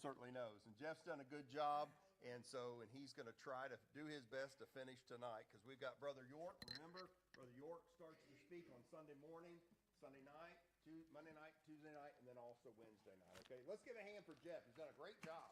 certainly knows. And Jeff's done a good job, and he's going to try to do his best to finish tonight, because we've got Brother York. Remember, Brother York starts to speak on Sunday morning, Sunday night, Monday night, Tuesday night, and then also Wednesday night. Okay, let's give a hand for Jeff. He's done a great job.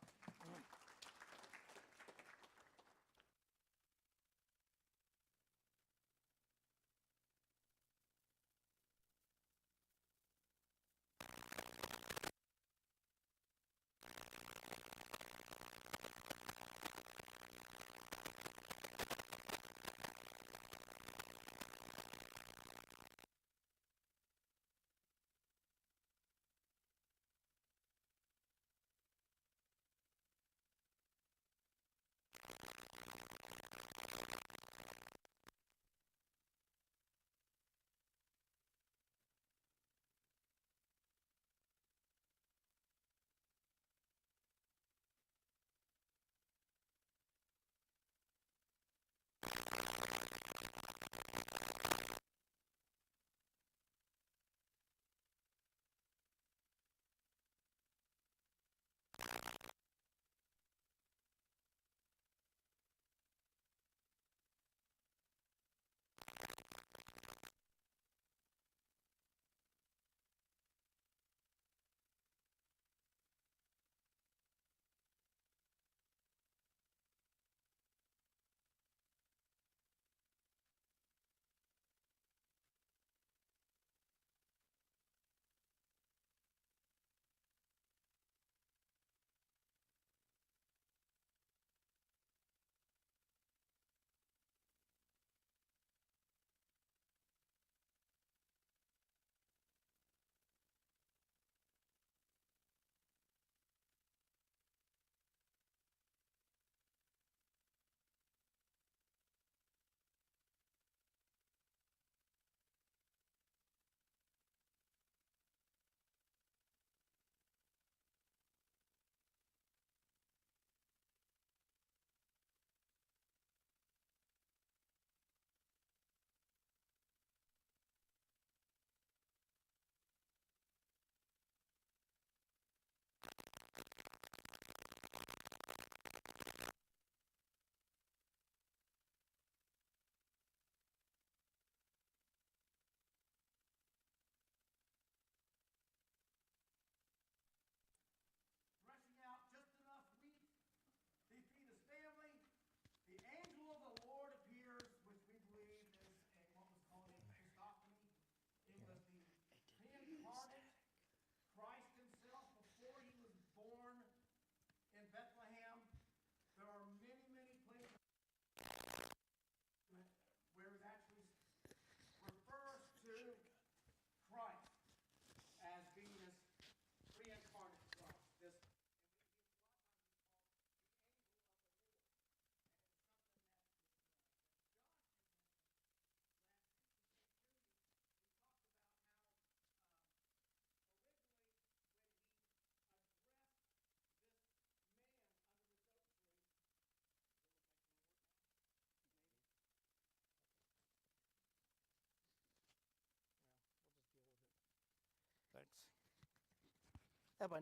How about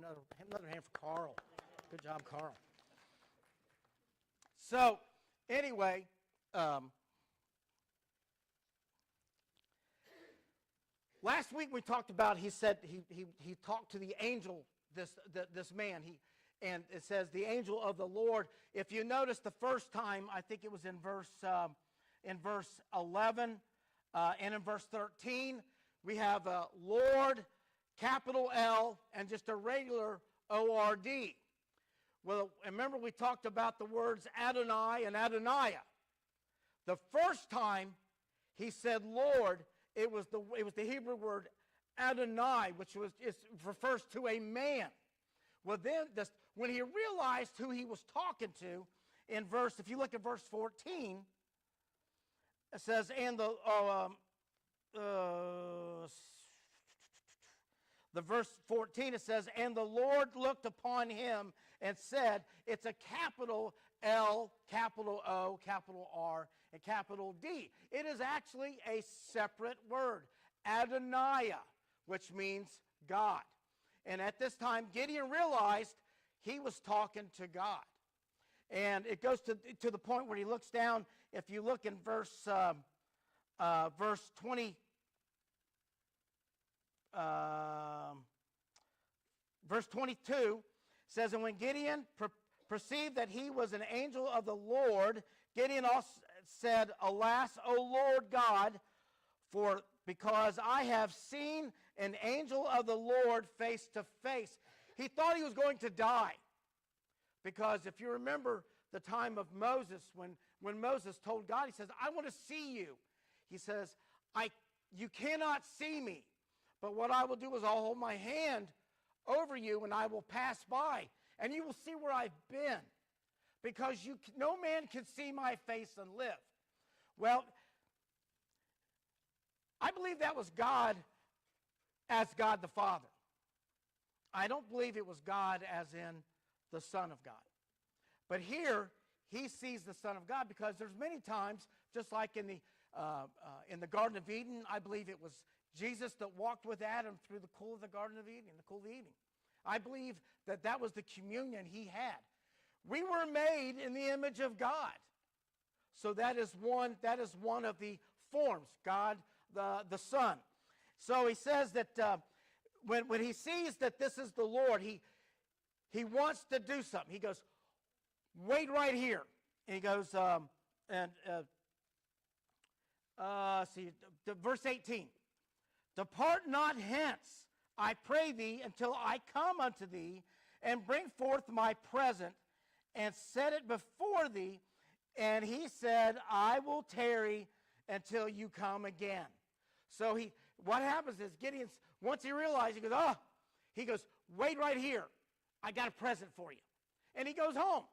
another hand for Carl? Good job, Carl. So, anyway, last week we talked about, he said he talked to the angel, this man, and it says the angel of the Lord. If you notice the first time, I think it was in verse 11 and in verse 13, we have Lord, capital L, and just a regular O-R-D. Well, remember we talked about the words Adonai and Adoniah. The first time he said Lord, it was the Hebrew word Adonai, which refers to a man. Well, then when he realized who he was talking to, if you look at verse 14, it says, and the verse 14, it says, and the Lord looked upon him and said, it's a capital L, capital O, capital R, and capital D. It is actually a separate word, Adoniah, which means God. And at this time, Gideon realized he was talking to God. And it goes to the point where he looks down. If you look in verse 20, verse 22, says, and when Gideon perceived that he was an angel of the Lord, Gideon also said, alas, O Lord God, because I have seen an angel of the Lord face to face. He thought he was going to die. Because if you remember the time of Moses, when Moses told God, he says, I want to see you. He says, you cannot see me, but what I will do is I'll hold my hand over you and I will pass by, and you will see where I've been, because no man can see my face and live. Well, I believe that was God as God the Father. I don't believe it was God as in the Son of God. But here, he sees the Son of God, because there's many times, just like in the Garden of Eden, I believe it was Jesus that walked with Adam through the cool of the Garden of Eden, the cool of the evening. I believe that was the communion he had. We were made in the image of God. So that is one of the forms, God the Son. So he says that when he sees that this is the Lord, he wants to do something. He goes, wait right here. And he goes, verse 18. Depart not hence, I pray thee, until I come unto thee, and bring forth my present, and set it before thee. And he said, I will tarry until you come again. So what happens is Gideon, once he realized, he goes, wait right here. I got a present for you. And he goes home.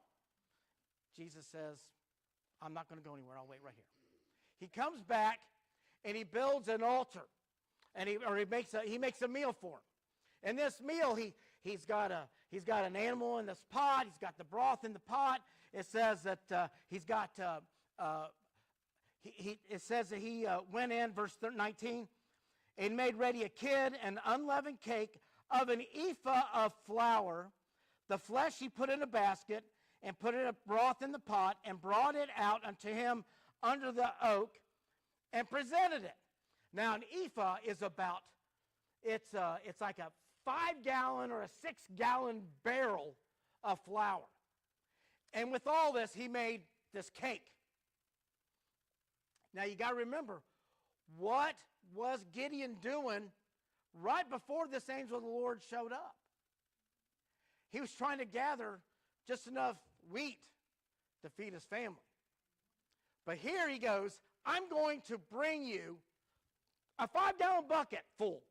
Jesus says, I'm not going to go anywhere. I'll wait right here. He comes back and he builds an altar, and he makes a meal for him. And this meal, he's got an animal in this pot. He's got the broth in the pot. It says that he went in, verse 19, and made ready a kid, an unleavened cake of an ephah of flour. The flesh he put in a basket, and put it a broth in the pot, and brought it out unto him under the oak, and presented it. Now an ephah is about, it's like a 5-gallon or a 6-gallon barrel of flour. And with all this, he made this cake. Now you got to remember, what was Gideon doing right before this angel of the Lord showed up? He was trying to gather just enough wheat to feed his family. But here he goes, I'm going to bring you a 5-gallon bucket full.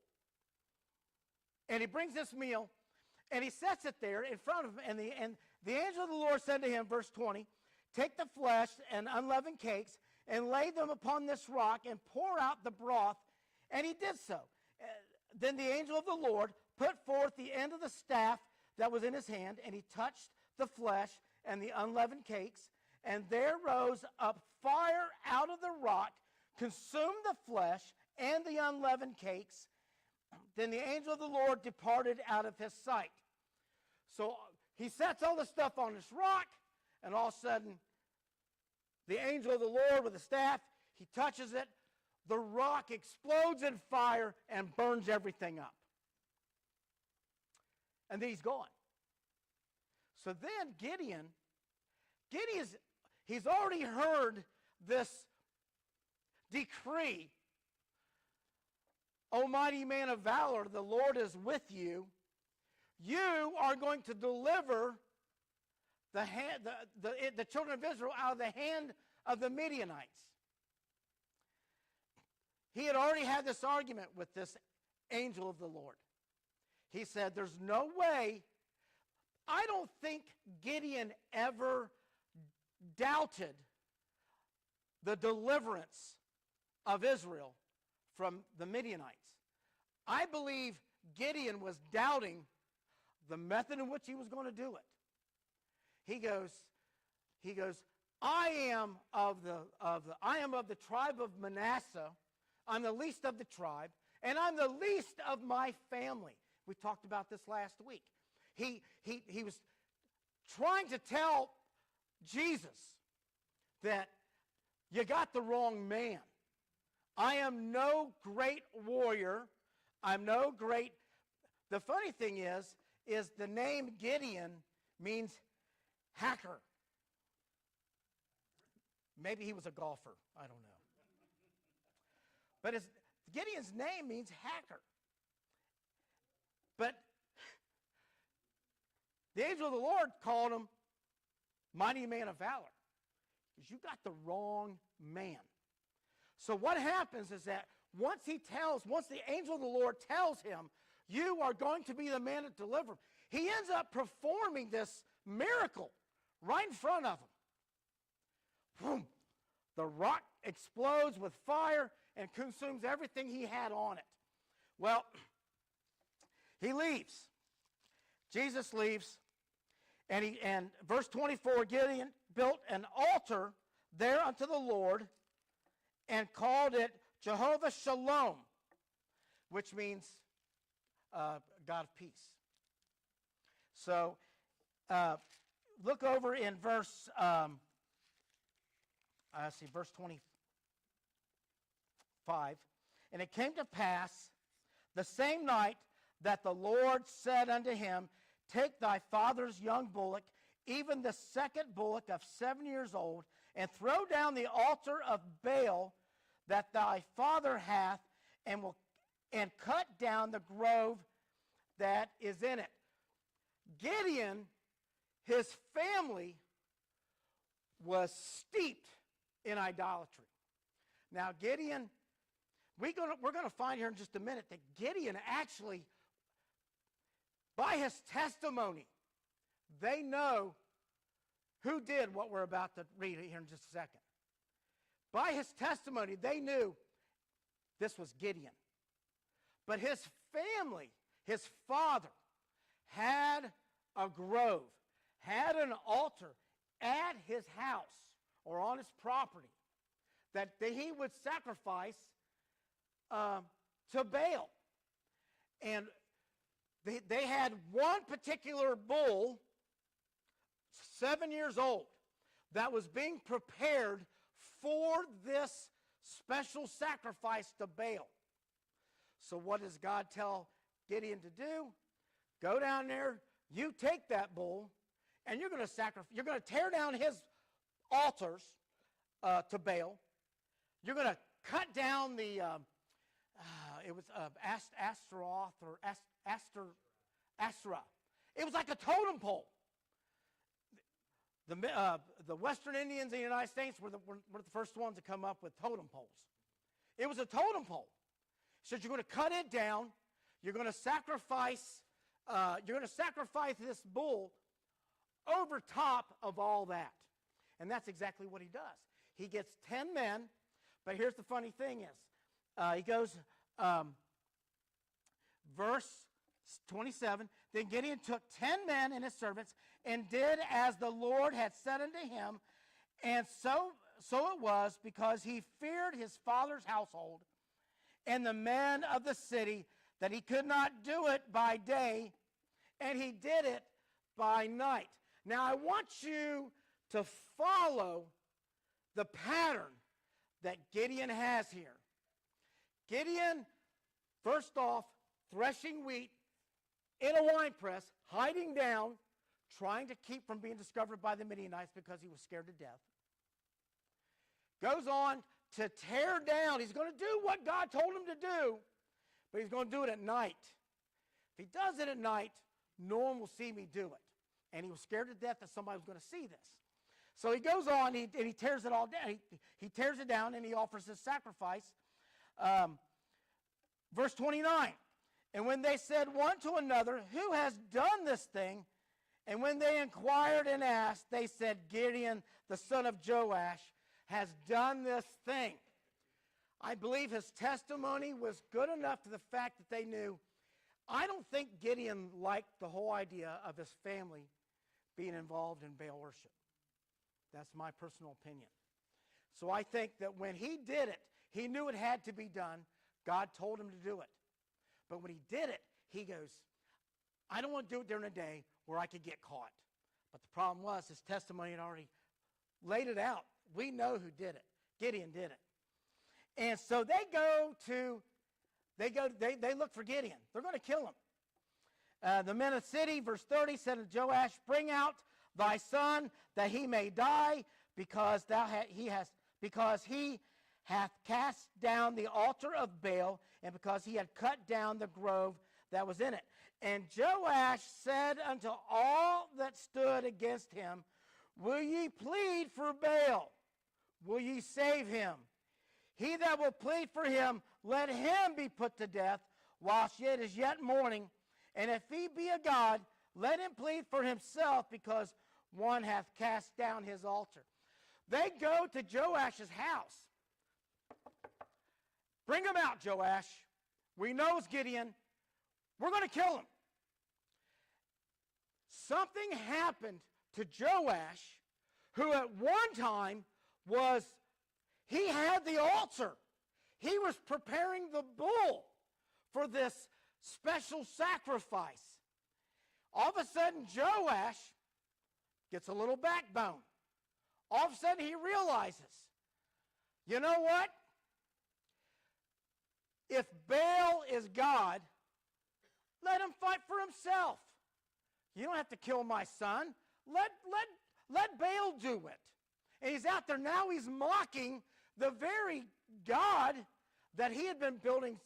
And he brings this meal, and he sets it there in front of him. And the angel of the Lord said to him, verse 20, take the flesh and unleavened cakes, and lay them upon this rock, and pour out the broth. And he did so. Then the angel of the Lord put forth the end of the staff that was in his hand, and he touched the flesh and the unleavened cakes, and there rose up fire out of the rock, consumed the flesh and the unleavened cakes. Then the angel of the Lord departed out of his sight. So he sets all the stuff on this rock, and all of a sudden, the angel of the Lord with the staff, he touches it. The rock explodes in fire and burns everything up. And then he's gone. So then he's already heard this decree. O mighty man of valor, the Lord is with you. You are going to deliver the children of Israel out of the hand of the Midianites. He had already had this argument with this angel of the Lord. He said, there's no way. I don't think Gideon ever doubted the deliverance of Israel from the Midianites. I believe Gideon was doubting the method in which he was going to do it. He goes, I am of the tribe of Manasseh. I'm the least of the tribe, and I'm the least of my family. We talked about this last week. He was trying to tell Jesus that you got the wrong man. I am no great warrior. I'm no great. The funny thing is the name Gideon means hacker. Maybe he was a golfer. I don't know. But Gideon's name means hacker. But the angel of the Lord called him mighty man of valor. Because you got the wrong man. So what happens is that once the angel of the Lord tells him, you are going to be the man that deliver him, he ends up performing this miracle right in front of him. Boom. The rock explodes with fire and consumes everything he had on it. Well, he leaves. Jesus leaves. And verse 24, Gideon built an altar there unto the Lord and called it Jehovah Shalom, which means God of peace. So look over in verse 25. And it came to pass the same night that the Lord said unto him, take thy father's young bullock, even the second bullock of 7 years old, and throw down the altar of Baal that thy father hath, and cut down the grove that is in it. Gideon, his family, was steeped in idolatry. Now, Gideon, we're going to find here in just a minute that Gideon actually, by his testimony, they know who did what we're about to read here in just a second. By his testimony, they knew this was Gideon. But his family, his father, had a grove, had an altar at his house or on his property that he would sacrifice to Baal. And they had one particular bull, 7 years old, that was being prepared for this special sacrifice to Baal. So what does God tell Gideon to do? Go down there, you take that bull, and you're going to sacrifice. You're going to tear down his altars to Baal. You're going to cut down the Astaroth or Asherah. It was like a totem pole. The Western Indians in the United States were the first ones to come up with totem poles. It was a totem pole. So you're going to cut it down. You're going to sacrifice. This bull over top of all that, and that's exactly what he does. He gets 10 men, but here's the funny thing: he goes, verse 27. Then Gideon took 10 men and his servants, and did as the Lord had said unto him, and so it was, because he feared his father's household and the men of the city, that he could not do it by day, and he did it by night. Now I want you to follow the pattern that Gideon has here. Gideon, first off, threshing wheat in a wine press, hiding down, trying to keep from being discovered by the Midianites because he was scared to death. Goes on to tear down. He's going to do what God told him to do, but he's going to do it at night. If he does it at night, no one will see me do it. And he was scared to death that somebody was going to see this. So he goes on, and he tears it all down. He tears it down, and he offers his sacrifice. Verse 29. And when they said one to another, who has done this thing? And when they inquired and asked, they said, Gideon, the son of Joash, has done this thing. I believe his testimony was good enough to the fact that they knew. I don't think Gideon liked the whole idea of his family being involved in Baal worship. That's my personal opinion. So I think that when he did it, he knew it had to be done. God told him to do it. But when he did it, he goes, I don't want to do it during a day where I could get caught. But the problem was his testimony had already laid it out. We know who did it. Gideon did it. And so they look for Gideon. They're going to kill him. The men of the city, verse 30, said to Joash, bring out thy son that he may die, because he hath cast down the altar of Baal, and because he had cut down the grove that was in it. And Joash said unto all that stood against him, will ye plead for Baal? Will ye save him? He that will plead for him, let him be put to death, whilst it is yet morning. And if he be a god, let him plead for himself, because one hath cast down his altar. They go to Joash's house. Bring him out, Joash. We know it's Gideon. We're going to kill him. Something happened to Joash, who at one time he had the altar. He was preparing the bull for this special sacrifice. All of a sudden, Joash gets a little backbone. All of a sudden, he realizes, you know what? If Baal is God, let him fight for himself. You don't have to kill my son. Let Baal do it. And he's out there now, he's mocking the very God that he had been building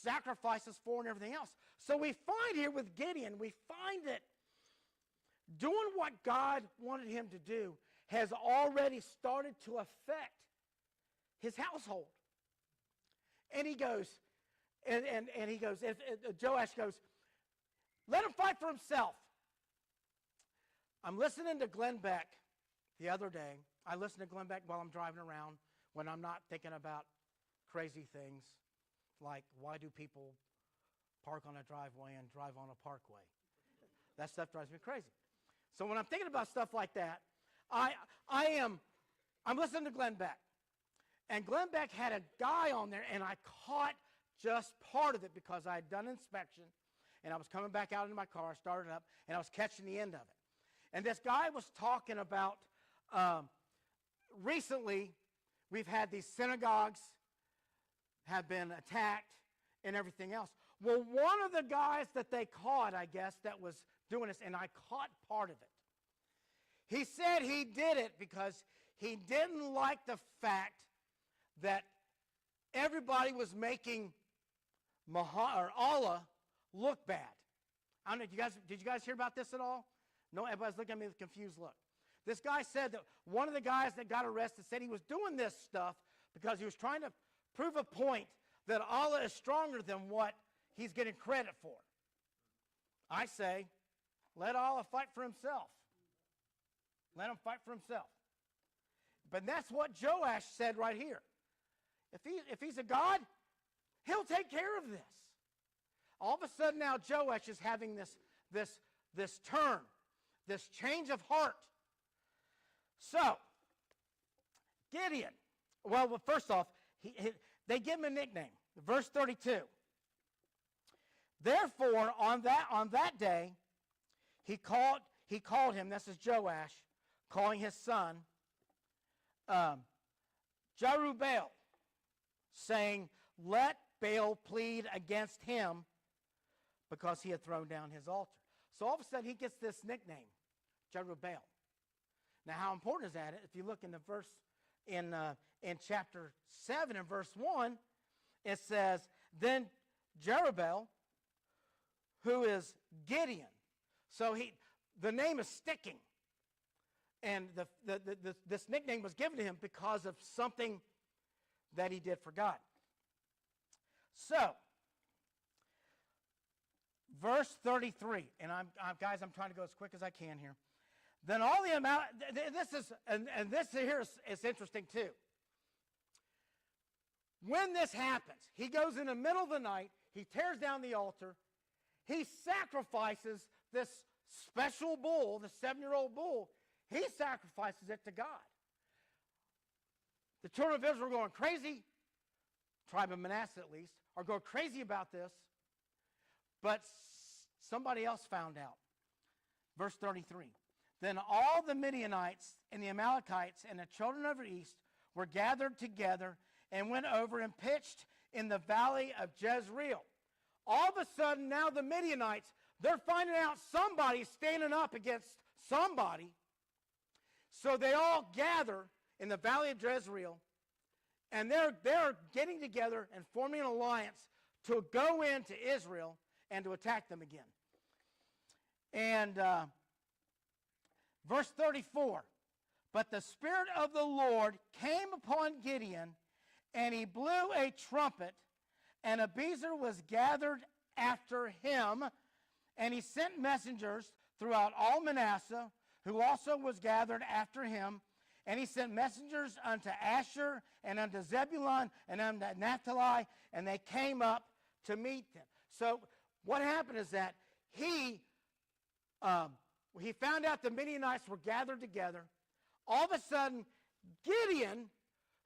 sacrifices for and everything else. So we find here with Gideon, we find that doing what God wanted him to do has already started to affect his household. And he goes, and Joash goes, let him fight for himself. I'm listening to Glenn Beck the other day. I listen to Glenn Beck while I'm driving around when I'm not thinking about crazy things like why do people park on a driveway and drive on a parkway. That stuff drives me crazy. So when I'm thinking about stuff like that, I'm listening to Glenn Beck. And Glenn Beck had a guy on there, and I caught just part of it because I had done an inspection, and I was coming back out into my car, started up, and I was catching the end of it. And this guy was talking about recently we've had these synagogues have been attacked and everything else. Well, one of the guys that they caught, I guess, that was doing this, and I caught part of it. He said he did it because he didn't like the fact that everybody was making Allah look bad. I don't know, did you guys hear about this at all? No, everybody's looking at me with a confused look. This guy said that one of the guys that got arrested said he was doing this stuff because he was trying to prove a point that Allah is stronger than what he's getting credit for. I say, let Allah fight for himself. Let him fight for himself. But that's what Joash said right here. If he's a God, he'll take care of this. All of a sudden now Joash is having this turn, this change of heart. So, Gideon, well first off, they give him a nickname. Verse 32. Therefore, on that day, he called him, this is Joash, calling his son, Jerubbaal, saying, let Baal plead against him because he had thrown down his altar. So all of a sudden he gets this nickname, Jerubbaal. Now how important is that? If you look in the verse in chapter 7 and verse 1, it says, then Jerubbaal, who is Gideon. So the name is sticking. And this nickname was given to him because of something that he did for God. So, verse 33, and guys, I'm trying to go as quick as I can here. Then all the amount, this here is interesting too. When this happens, he goes in the middle of the night, he tears down the altar, he sacrifices this special bull, the 7-year-old bull, he sacrifices it to God. The children of Israel are going crazy, tribe of Manasseh at least, are going crazy about this, but somebody else found out. Verse 33. Then all the Midianites and the Amalekites and the children of the east were gathered together and went over and pitched in the valley of Jezreel. All of a sudden, now the Midianites, they're finding out somebody's standing up against somebody. So they all gather in the valley of Jezreel, and they're getting together and forming an alliance to go into Israel and to attack them again. And verse 34, but the Spirit of the Lord came upon Gideon, and he blew a trumpet, and Abiezer was gathered after him, and he sent messengers throughout all Manasseh, who also was gathered after him, and he sent messengers unto Asher, and unto Zebulun, and unto Naphtali, and they came up to meet them. So what happened is that he found out the Midianites were gathered together. All of a sudden, Gideon,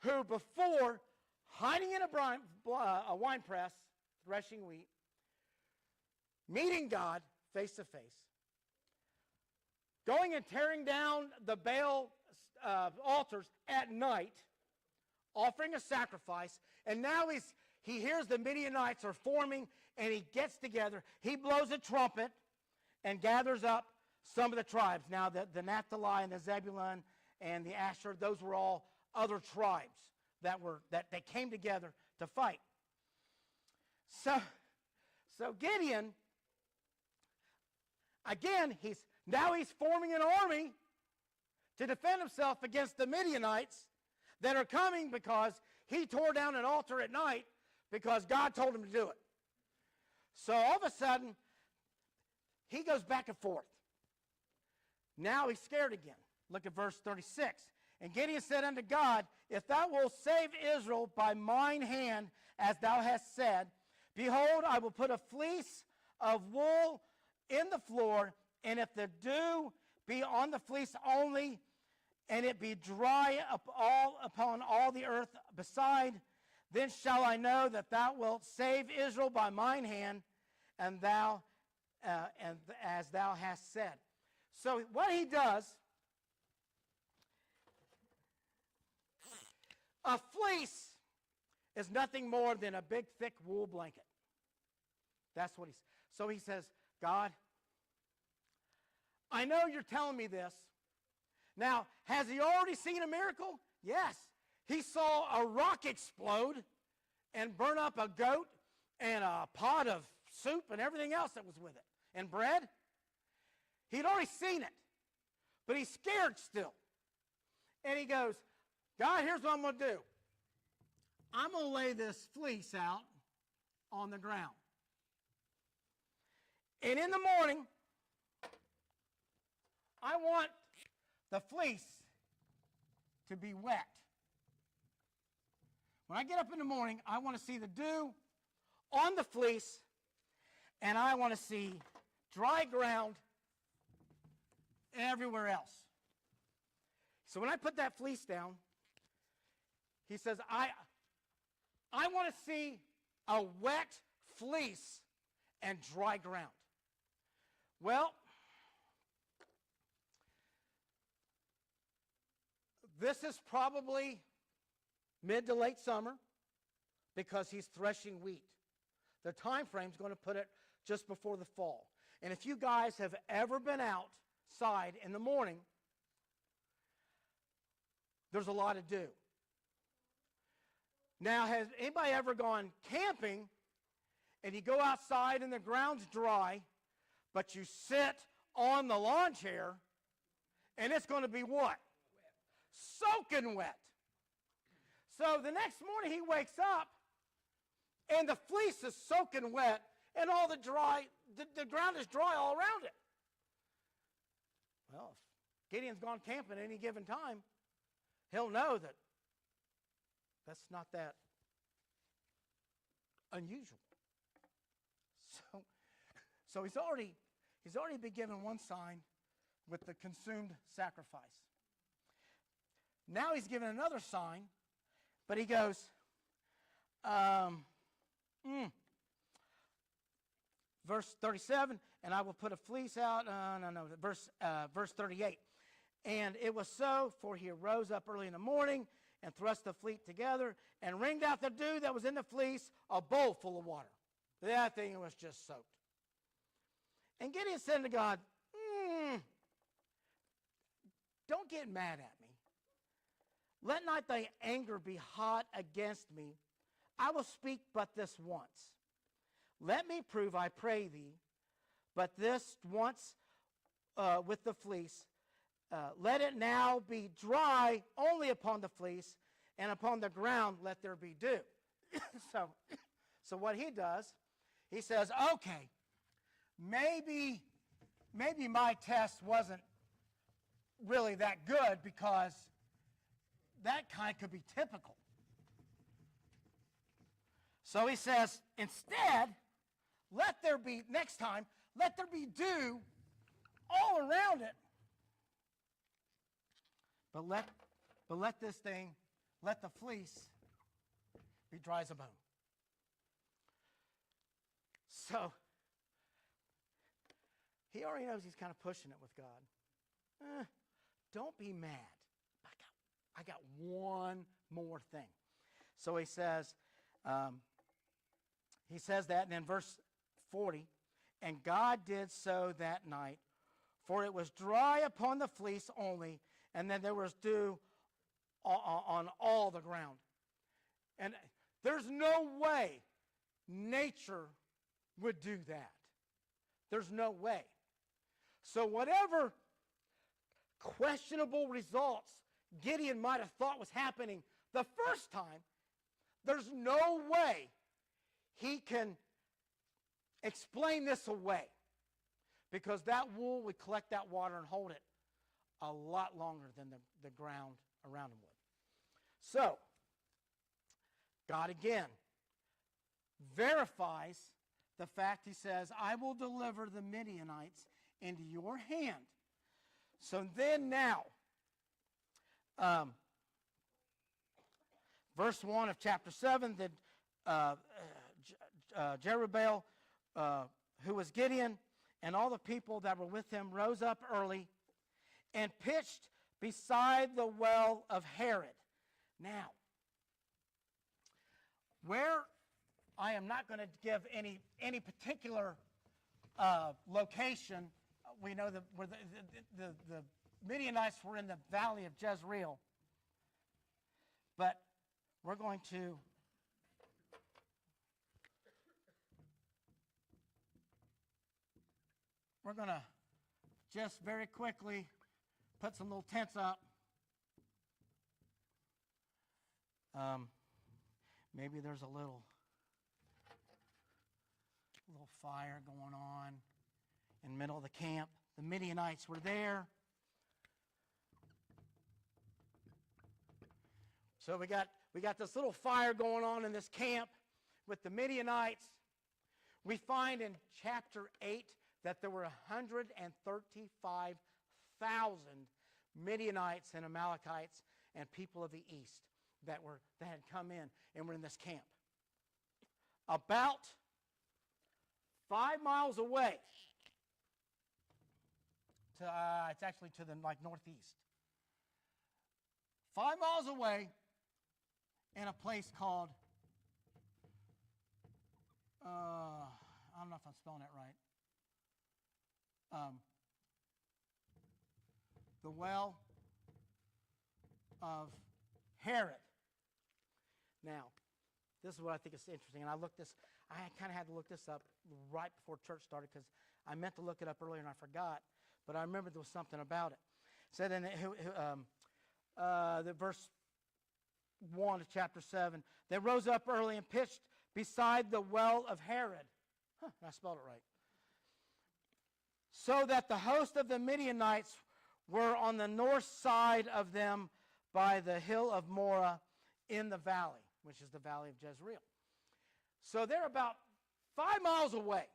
who before hiding in a wine press, threshing wheat, meeting God face to face, going and tearing down the Baal altars at night, offering a sacrifice, and now he hears the Midianites are forming, and he gets together. He blows a trumpet and gathers up some of the tribes. Now, the Naphtali and the Zebulun and the Asher, those were all other tribes that they came together to fight. So Gideon, again, he's forming an army to defend himself against the Midianites that are coming because he tore down an altar at night because God told him to do it. So all of a sudden, he goes back and forth. Now he's scared again. Look at verse 36. And Gideon said unto God, if thou wilt save Israel by mine hand, as thou hast said, behold, I will put a fleece of wool in the floor, and if the dew be on the fleece only, and it be dry upon all the earth beside, then shall I know that thou wilt save Israel by mine hand, and as thou hast said. So what he does, a fleece is nothing more than a big, thick wool blanket. That's what so he says, God, I know you're telling me this. Now, has he already seen a miracle? Yes. He saw a rock explode and burn up a goat and a pot of soup and everything else that was with it, and bread. He'd already seen it, but he's scared still. And he goes, God, here's what I'm going to do. I'm going to lay this fleece out on the ground. And in the morning, I want the fleece to be wet. When I get up in the morning, I want to see the dew on the fleece, and I want to see dry ground everywhere else. So when I put that fleece down, he says, I want to see a wet fleece and dry ground. Well, this is probably mid to late summer because he's threshing wheat. The time frame's going to put it just before the fall. And if you guys have ever been outside in the morning, there's a lot to do. Now, has anybody ever gone camping and you go outside and the ground's dry, but you sit on the lawn chair and it's going to be what? Soaking wet. So the next morning he wakes up and the fleece is soaking wet and all the ground is dry all around it. Well, if Gideon's gone camping at any given time, he'll know that that's not that unusual. So he's already been given one sign with the consumed sacrifice. Now he's given another sign, but he goes, verse 37, and I will put a fleece out. Verse 38. And it was so, for he arose up early in the morning and thrust the fleet together and wringed out the dew that was in the fleece, a bowl full of water. That thing was just soaked. And Gideon said to God, don't get mad at me. Let not thy anger be hot against me. I will speak but this once. Let me prove, I pray thee, but this once with the fleece. Let it now be dry only upon the fleece, and upon the ground let there be dew. So what he does, he says, okay, maybe my test wasn't really that good, because that kind could be typical. So he says, instead, next time, let there be dew all around it. But let this thing, let the fleece be dry as a bone. So he already knows he's kind of pushing it with God. Don't be mad. I got one more thing. So he says that, and in verse 40, and God did so that night, for it was dry upon the fleece only, and then there was dew on all the ground. And there's no way nature would do that. There's no way. So whatever questionable results Gideon might have thought was happening the first time, there's no way he can explain this away, because that wool would collect that water and hold it a lot longer than the ground around him would. So, God again verifies the fact. He says, I will deliver the Midianites into your hand. So then now, verse 1 of chapter 7, that Jerubbaal, who was Gideon, and all the people that were with him rose up early and pitched beside the well of Herod. Now, where I am not going to give any particular location. We know that where the Midianites were in the valley of Jezreel. But we're going to just very quickly put some little tents up. Maybe there's a little fire going on in the middle of the camp. The Midianites were there. So we got this little fire going on in this camp with the Midianites. We find in chapter 8 that there were 135,000 Midianites and Amalekites and people of the east that had come in and were in this camp. About 5 miles away, it's actually to the northeast. 5 miles away, in a place called, I don't know if I'm spelling it right. The well of Herod. Now, this is what I think is interesting, and I kind of had to look this up right before church started, because I meant to look it up earlier and I forgot, but I remember there was something about it. It said in the verse 1 of chapter 7, they rose up early and pitched beside the well of Herod. I spelled it right. So that the host of the Midianites were on the north side of them by the hill of Morah in the valley, which is the valley of Jezreel. So they're about 5 miles away.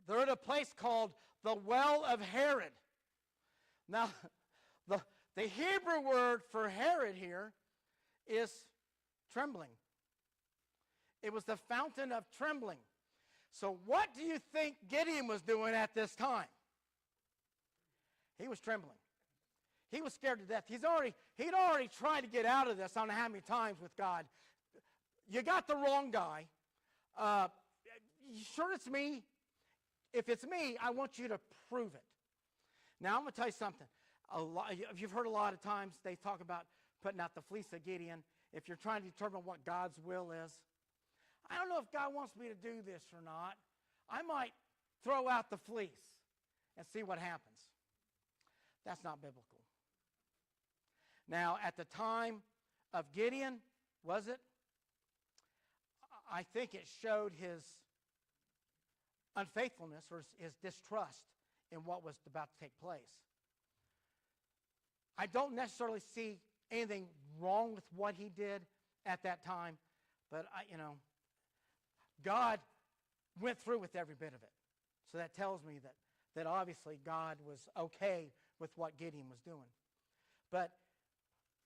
They're at a place called the well of Herod. Now, the Hebrew word for Herod here is trembling. It was the fountain of trembling. So what do you think Gideon was doing at this time? He was trembling. He was scared to death. He'd already tried to get out of this I don't know how many times with God. You got the wrong guy. Sure it's me? If it's me, I want you to prove it. Now, I'm going to tell you something. You've heard a lot of times they talk about putting out the fleece of Gideon. If you're trying to determine what God's will is, I don't know if God wants me to do this or not. I might throw out the fleece and see what happens. That's not biblical. Now, at the time of Gideon, was it? I think it showed his unfaithfulness or his distrust in what was about to take place. I don't necessarily see anything wrong with what he did at that time, but God went through with every bit of it. So that tells me that obviously God was okay with what Gideon was doing. But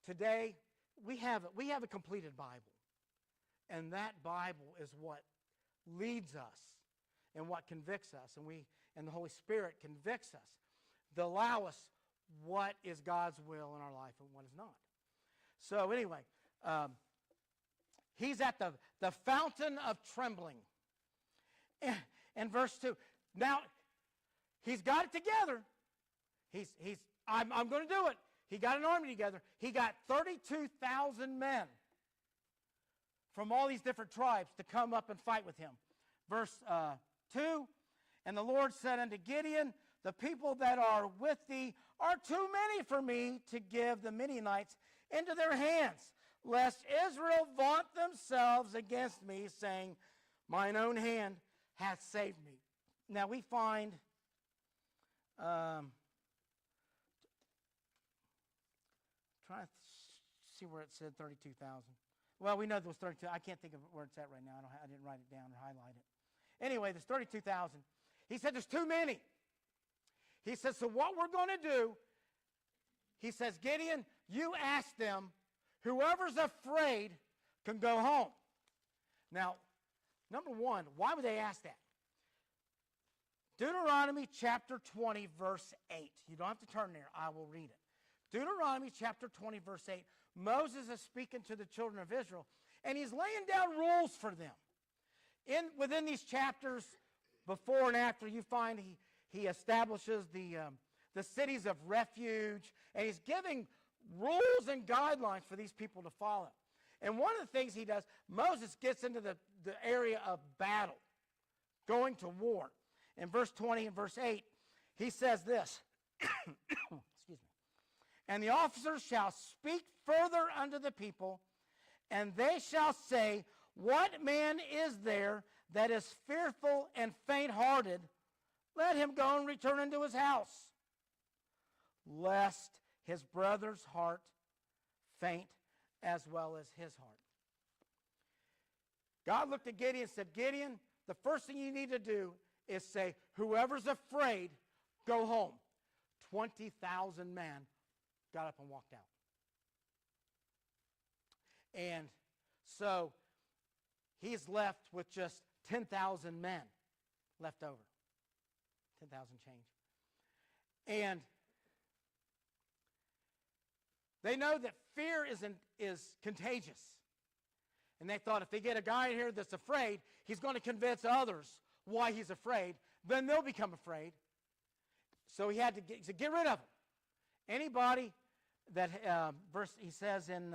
today we have a completed Bible, and that Bible is what leads us and what convicts us, and the Holy Spirit convicts us to allow us what is God's will in our life and what is not. So anyway, he's at the fountain of trembling. And verse 2. Now, he's got it together. I'm going to do it. He got an army together. He got 32,000 men from all these different tribes to come up and fight with him. Verse 2, and the Lord said unto Gideon, the people that are with thee are too many for me to give the Midianites into their hands, lest Israel vaunt themselves against me, saying, mine own hand hath saved me. Now we find, trying to see where it said 32,000. Well, we know there was 32. I can't think of where it's at right now. I didn't write it down or highlight it. Anyway, there's 32,000. He said there's too many. He says, so what we're going to do, he says, Gideon, you ask them, whoever's afraid can go home. Now, number one, why would they ask that? Deuteronomy chapter 20, verse 8. You don't have to turn there. I will read it. Deuteronomy chapter 20, verse 8. Moses is speaking to the children of Israel, and he's laying down rules for them. Within these chapters, before and after, you find he establishes the cities of refuge, and he's giving rules and guidelines for these people to follow. And one of the things he does, Moses gets into the area of battle, going to war. In verse 20 and verse 8, he says this, excuse me, and the officers shall speak further unto the people, and they shall say, what man is there that is fearful and faint-hearted? Let him go and return into his house, lest his brother's heart faint as well as his heart. God looked at Gideon and said, Gideon, the first thing you need to do is say, whoever's afraid, go home. 20,000 men got up and walked out. And so he's left with just 10,000 men left over. 10,000 change. And they know that fear is contagious. And they thought if they get a guy in here that's afraid, he's going to convince others why he's afraid. Then they'll become afraid. So he had to get rid of them. Anybody that, he says in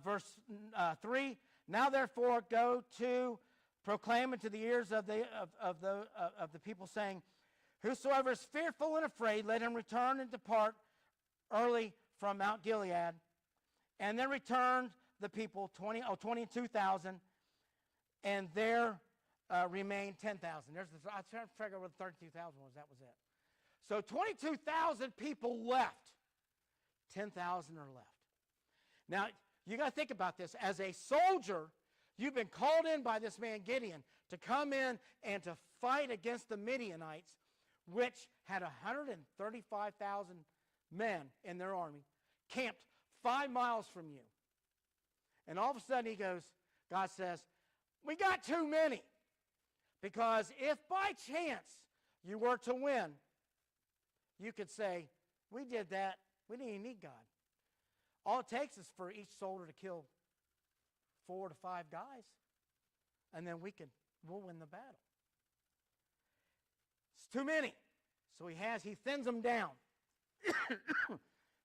verse 3, now therefore go to proclaim into the ears of the people, saying, whosoever is fearful and afraid, let him return and depart early from Mount Gilead. And then returned the people, 22,000, and there remained 10,000. I was trying to figure out what 32,000 was. That was it. So 22,000 people left. 10,000 are left. Now, you got to think about this. As a soldier, you've been called in by this man Gideon to come in and to fight against the Midianites, which had 135,000 men in their army, camped 5 miles from you. And all of a sudden he goes, God says, we got too many. Because if by chance you were to win, you could say, we did that. We didn't even need God. All it takes is for each soldier to kill 4 to 5 guys, and then we'll win the battle. It's too many. So he thins them down.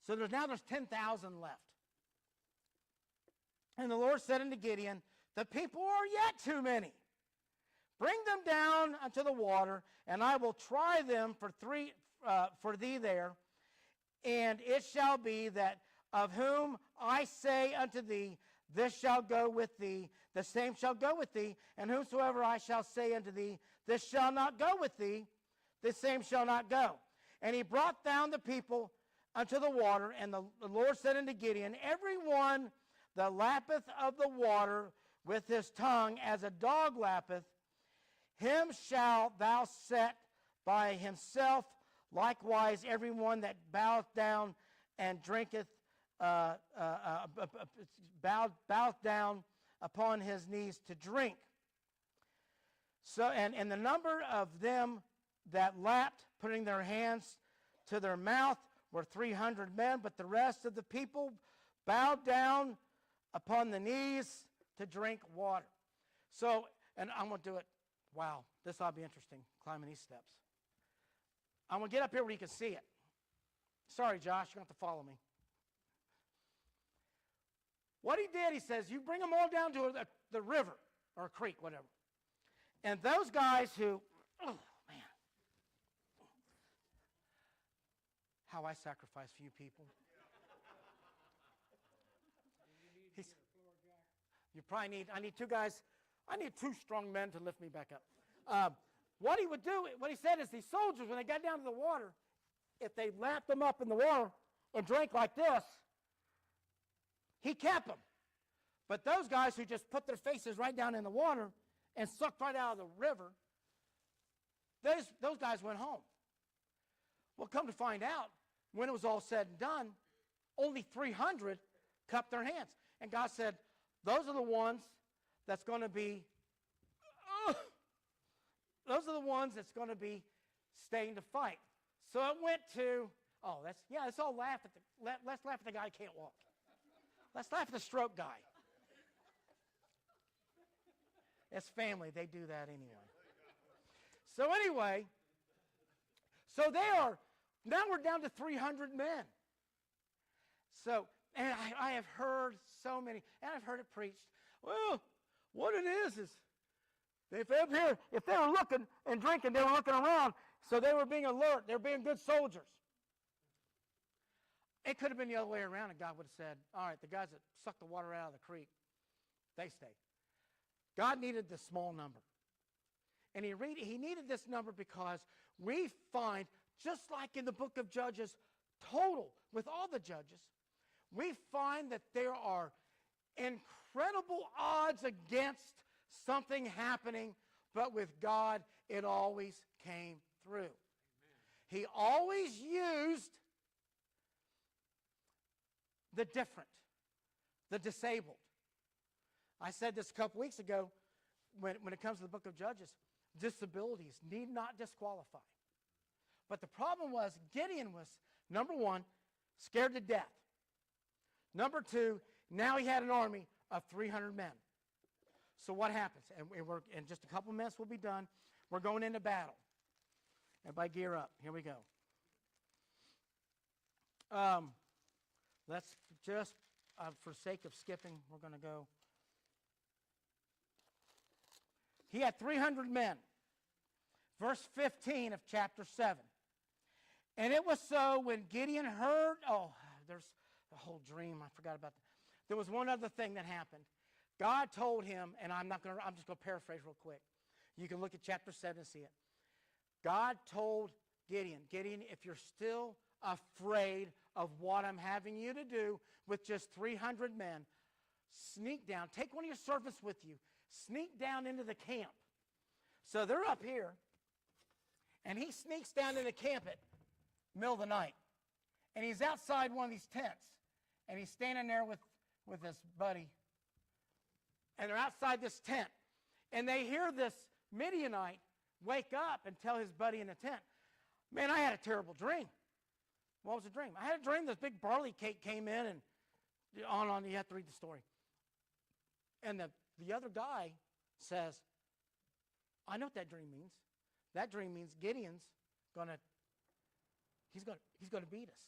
So there's 10,000 left. And the Lord said unto Gideon, the people are yet too many. Bring them down unto the water, and I will try them for thee there. And it shall be that of whom I say unto thee, this shall go with thee, the same shall go with thee. And whomsoever I shall say unto thee, this shall not go with thee, the same shall not go. And he brought down the people unto the water, and the Lord said unto Gideon, every one that lappeth of the water with his tongue as a dog lappeth, him shalt thou set by himself. Likewise, every one that boweth down and drinketh, boweth down upon his knees to drink. So, and the number of them that lapped, putting their hands to their mouth, were 300 men, but the rest of the people bowed down upon the knees to drink water. So, and I'm going to do it. Wow, this ought to be interesting, climbing these steps. I'm going to get up here where you can see it. Sorry, Josh, you're going to have to follow me. What he did, he says, you bring them all down to the river, or a creek, whatever. And those guys who, oh, man, how I sacrifice for you people. You probably need, I need 2 guys, I need 2 strong men to lift me back up. What he would do, what he said is these soldiers, when they got down to the water, if they lapped them up in the water and drank like this, he kept them. But those guys who just put their faces right down in the water and sucked right out of the river, those guys went home. Well, come to find out, when it was all said and done, only 300 cupped their hands. And God said, those are the ones that's going to be, those are the ones that's going to be staying to fight. So it went to, let's all laugh at let's laugh at the guy who can't walk. Let's laugh at the stroke guy. It's family. They do that anyway. So anyway, now we're down to 300 men. So, and I have heard so many, and I've heard it preached. Well, what it is if they were looking and drinking, they were looking around, so they were being alert. They were being good soldiers. It could have been the other way around, and God would have said, all right, the guys that sucked the water out of the creek, they stay. God needed the small number. And he needed this number because we find, just like in the book of Judges, total, with all the judges, we find that there are incredible odds against something happening, but with God, it always came through. Amen. He always used the different, the disabled. I said this a couple weeks ago, when it comes to the book of Judges, disabilities need not disqualify. But the problem was, Gideon was, number 1, scared to death. Number 2, now he had an army of 300 men. So what happens? And we're in just a couple minutes, we'll be done. We're going into battle. Everybody gear up. Here we go. Let's just, for sake of skipping, we're going to go. He had 300 men. Verse 15 of chapter 7. And it was so when Gideon heard, there's the whole dream. I forgot about that. There was one other thing that happened. God told him, and I'm just going to paraphrase real quick. You can look at chapter 7 and see it. God told Gideon, if you're still afraid of what I'm having you to do with just 300 men, sneak down. Take one of your servants with you. Sneak down into the camp. So they're up here, and he sneaks down into camp at middle of the night. And he's outside one of these tents, and he's standing there with his buddy. And they're outside this tent. And they hear this Midianite wake up and tell his buddy in the tent, man, I had a terrible dream. What was the dream? I had a dream this big barley cake came in and on. You have to read the story. And the other guy says, I know what that dream means. That dream means Gideon's he's gonna beat us.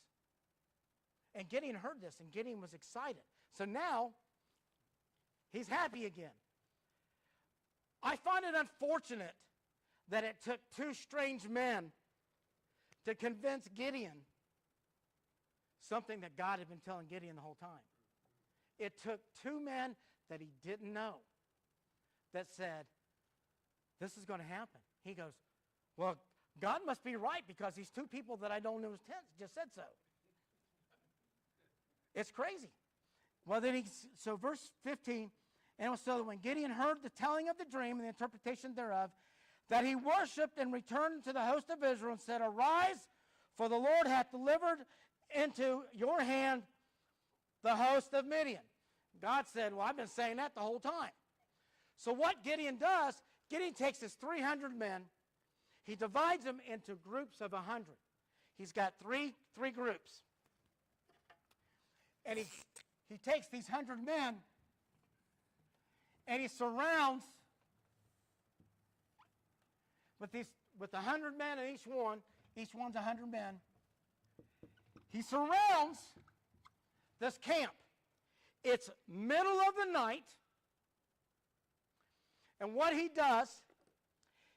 And Gideon heard this, and Gideon was excited. So now, he's happy again. I find it unfortunate that it took two strange men to convince Gideon something that God had been telling Gideon the whole time. It took two men that he didn't know that said, this is going to happen. He goes, well, God must be right because these two people that I don't know his tent just said so. It's crazy. Well, then so verse 15, and it was so that when Gideon heard the telling of the dream and the interpretation thereof, that he worshipped and returned to the host of Israel and said, arise, for the Lord hath delivered into your hand the host of Midian. God said, well, I've been saying that the whole time. So what Gideon does, Gideon takes his 300 men, he divides them into groups of 100. He's got three groups. And he takes these 100 men and he surrounds with 100 men in each one's 100 men. He surrounds this camp. It's middle of the night. And what he does,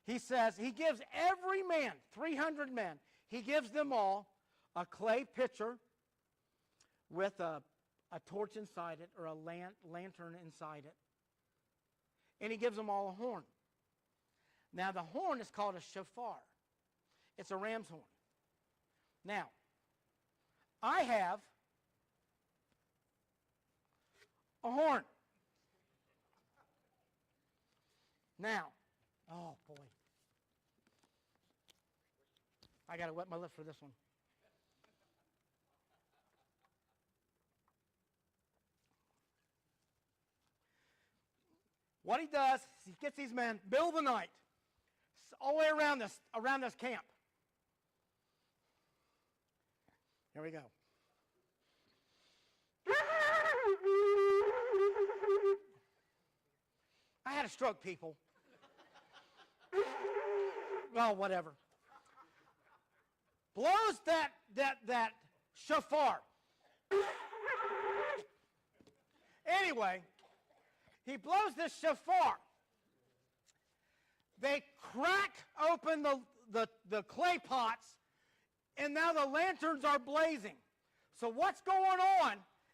he says, he gives every man, 300 men, he gives them all a clay pitcher with a torch inside it or a lantern inside it. And he gives them all a horn. Now, the horn is called a shofar. It's a ram's horn. Now, I have a horn. Now, oh boy. I got to wet my lips for this one. What he does is he gets these men, middle of the night, all the way around this camp. Here we go. I had a stroke, people. Well, whatever. Blows that shofar. Anyway, he blows this shofar. They crack open the clay pots, and now the lanterns are blazing. So what's going on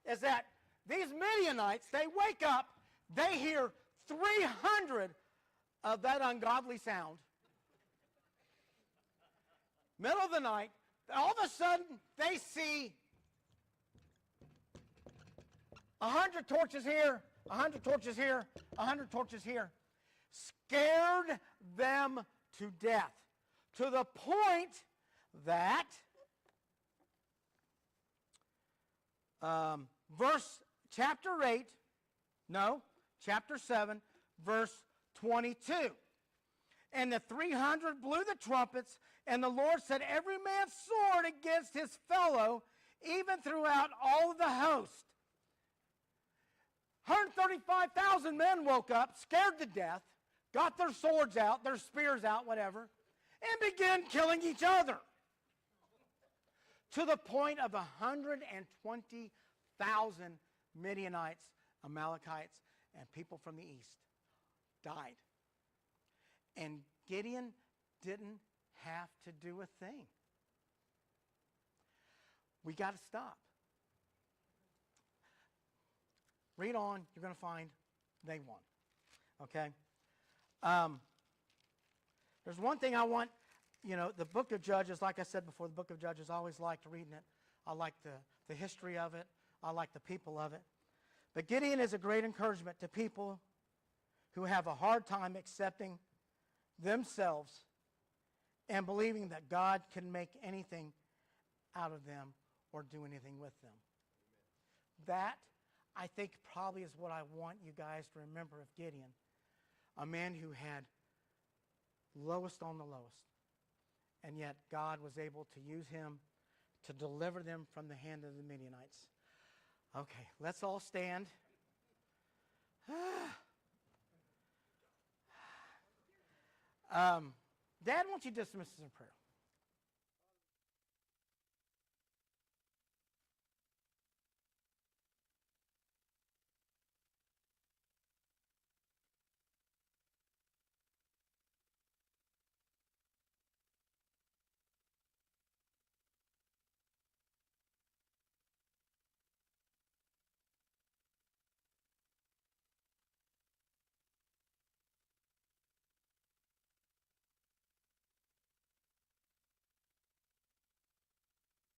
is that these Midianites, they wake up, they hear 300 of that ungodly sound. Middle of the night, all of a sudden, they see 100 torches here, 100 torches here, 100 torches here. Scared them to death. To the point that chapter 7, verse 22. And the 300 blew the trumpets, and the Lord set every man's sword against his fellow, even throughout all of the host. 135,000 men woke up, scared to death, got their swords out, their spears out, whatever, and began killing each other. To the point of 120,000 Midianites, Amalekites, and people from the east died. And Gideon didn't have to do a thing. We got to stop. Read on, you're going to find they won. Okay? There's one thing I want, the book of Judges, like I said before, the book of Judges, I always liked reading it. I like the history of it. I like the people of it. But Gideon is a great encouragement to people who have a hard time accepting themselves and believing that God can make anything out of them or do anything with them. That, I think, probably is what I want you guys to remember of Gideon. a man who had lowest on the lowest. And yet God was able to use him to deliver them from the hand of the Midianites. Okay, let's all stand. Dad, why don't you dismiss us in prayer?